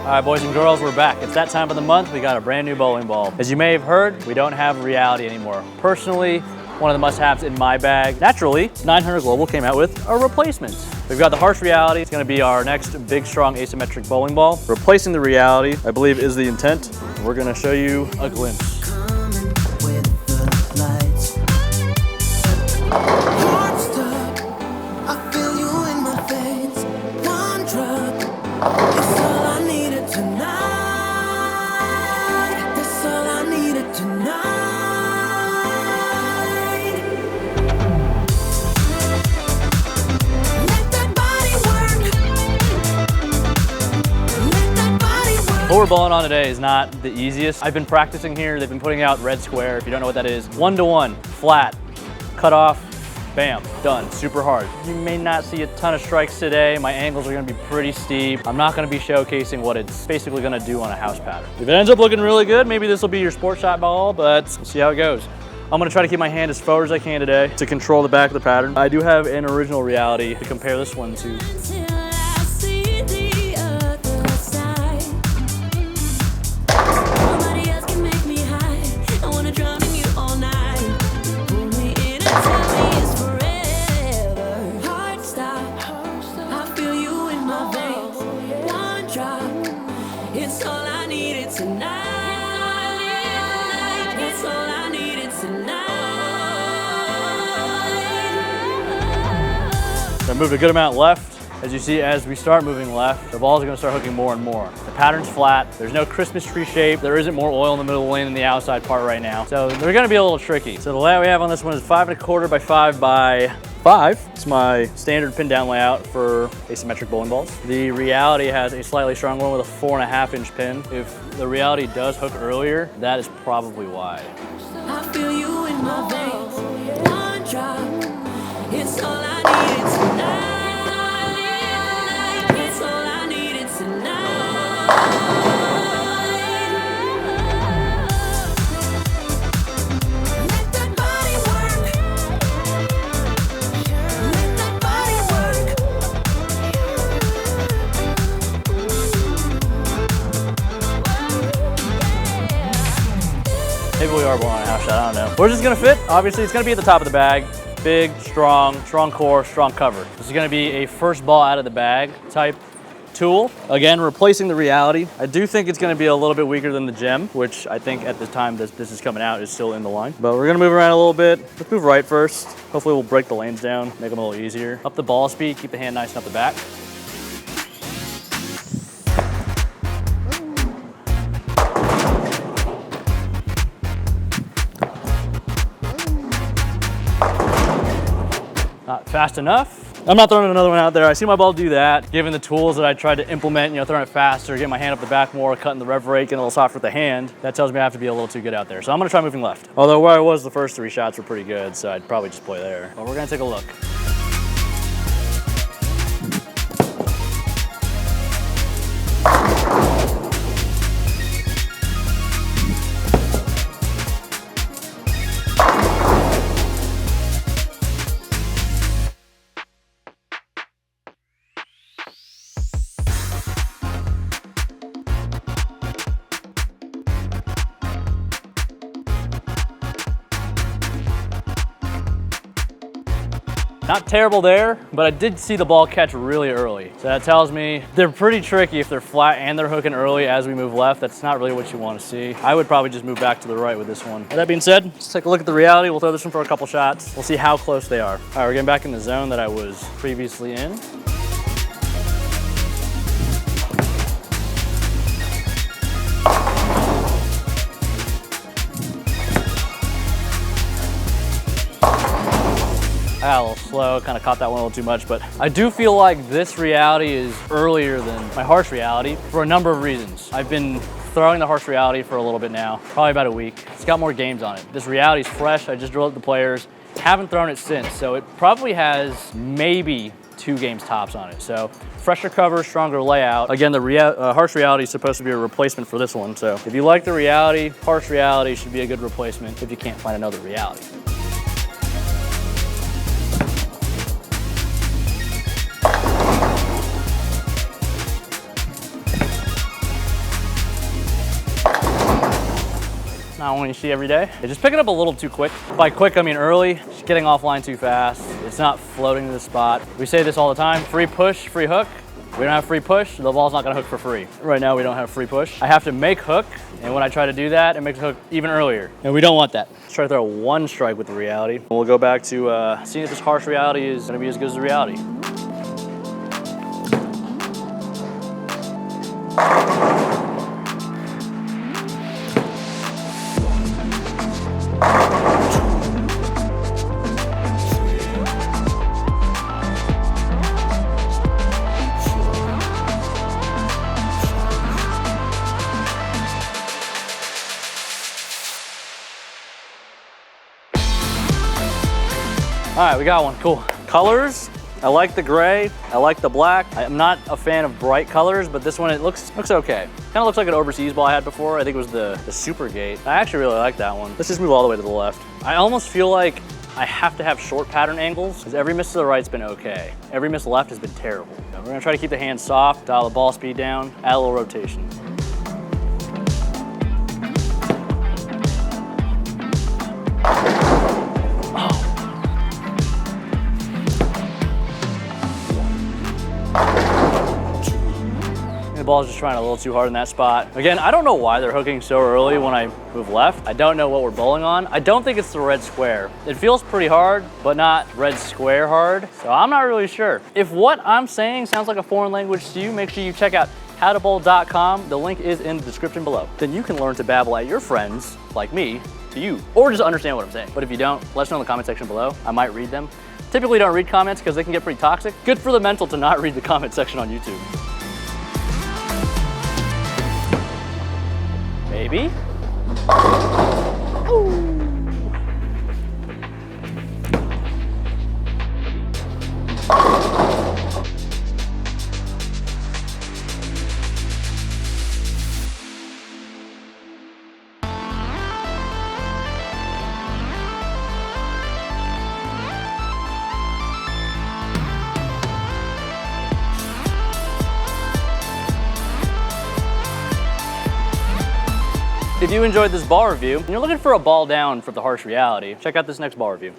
All right, boys and girls, we're back. It's that time of the month. We got a brand new bowling ball. As you may have heard, we don't have reality anymore. Personally, one of the must-haves in my bag. Naturally, 900 Global came out with a replacement. We've got the harsh reality. It's gonna be our next big, strong asymmetric bowling ball. Replacing the reality, I believe, is the intent. We're gonna show you a glimpse. What we're bowling on today is not the easiest. I've been practicing here. They've been putting out red square. If you don't know what that is, 1-to-1, flat, cut off, bam, done, super hard. You may not see a ton of strikes today. My angles are gonna be pretty steep. I'm not gonna be showcasing what it's basically gonna do on a house pattern. If it ends up looking really good, maybe this will be your sport shot ball, but we'll see how it goes. I'm gonna try to keep my hand as forward as I can today to control the back of the pattern. I do have an original reality to compare this one to. I moved a good amount left. As you see, as we start moving left, the balls are gonna start hooking more and more. The pattern's flat. There's no Christmas tree shape. There isn't more oil in the middle of the lane than the outside part right now. So they're gonna be a little tricky. So the layout we have on this one is 5¼ by 5 by 5. It's my standard pin down layout for asymmetric bowling balls. The reality has a slightly strong one with a 4.5-inch pin. If the reality does hook earlier, that is probably why. I feel you in my veins. One drop. It's all I needed tonight. It's all I needed tonight. Let that body work. Let that body work. Maybe we are blowing a house shot, I don't know. Where's this gonna fit? Obviously, it's gonna be at the top of the bag. Big, strong core, strong cover. This is gonna be a first ball out of the bag type tool. Again, replacing the reality. I do think it's gonna be a little bit weaker than the gem, which I think at the time this is coming out is still in the line. But we're gonna move around a little bit. Let's move right first. Hopefully we'll break the lanes down, make them a little easier. Up the ball speed, keep the hand nice and up the back. Not fast enough. I'm not throwing another one out there. I see my ball do that. Given the tools that I tried to implement, throwing it faster, getting my hand up the back more, cutting the rev rate, getting a little softer with the hand, that tells me I have to be a little too good out there. So I'm gonna try moving left. Although where I was the first 3 shots were pretty good, so I'd probably just play there. But we're gonna take a look. Not terrible there, but I did see the ball catch really early. So that tells me they're pretty tricky if they're flat and they're hooking early as we move left. That's not really what you want to see. I would probably just move back to the right with this one. With that being said, let's take a look at the reality. We'll throw this one for a couple shots. We'll see how close they are. All right, we're getting back in the zone that I was previously in. I got a little slow, kind of caught that one a little too much, but I do feel like this reality is earlier than my harsh reality for a number of reasons. I've been throwing the harsh reality for a little bit now, probably about a week. It's got more games on it. This reality is fresh. I just drilled the players. Haven't thrown it since, so it probably has maybe 2 games tops on it. So fresher cover, stronger layout. Again, the harsh reality is supposed to be a replacement for this one. So if you like the reality, harsh reality should be a good replacement if you can't find another reality. not one you see every day. Just pick it up a little too quick. By quick, I mean early. Just getting offline too fast. It's not floating to the spot. We say this all the time, free push, free hook. We don't have free push, the ball's not gonna hook for free. Right now we don't have free push. I have to make hook, and when I try to do that, it makes the hook even earlier. And we don't want that. Let's try to throw one strike with the reality. We'll go back to seeing if this harsh reality is gonna be as good as the reality. All right, we got one, cool. Colors, I like the gray, I like the black. I'm not a fan of bright colors, but this one, it looks okay. Kind of looks like an overseas ball I had before. I think it was the Super Gate. I actually really like that one. Let's just move all the way to the left. I almost feel like I have to have short pattern angles because every miss to the right's been okay. Every miss left has been terrible. We're gonna try to keep the hand soft, dial the ball speed down, add a little rotation. The ball's just trying a little too hard in that spot. Again, I don't know why they're hooking so early when I move left. I don't know what we're bowling on. I don't think it's the red square. It feels pretty hard, but not red square hard. So I'm not really sure. If what I'm saying sounds like a foreign language to you, make sure you check out howtobowl.com. The link is in the description below. Then you can learn to babble at your friends, like me, to you, or just understand what I'm saying. But if you don't, let us know in the comment section below. I might read them. Typically don't read comments because they can get pretty toxic. Good for the mental to not read the comment section on YouTube. Maybe. Ooh. If you enjoyed this ball review and you're looking for a ball down for the harsh reality, check out this next ball review.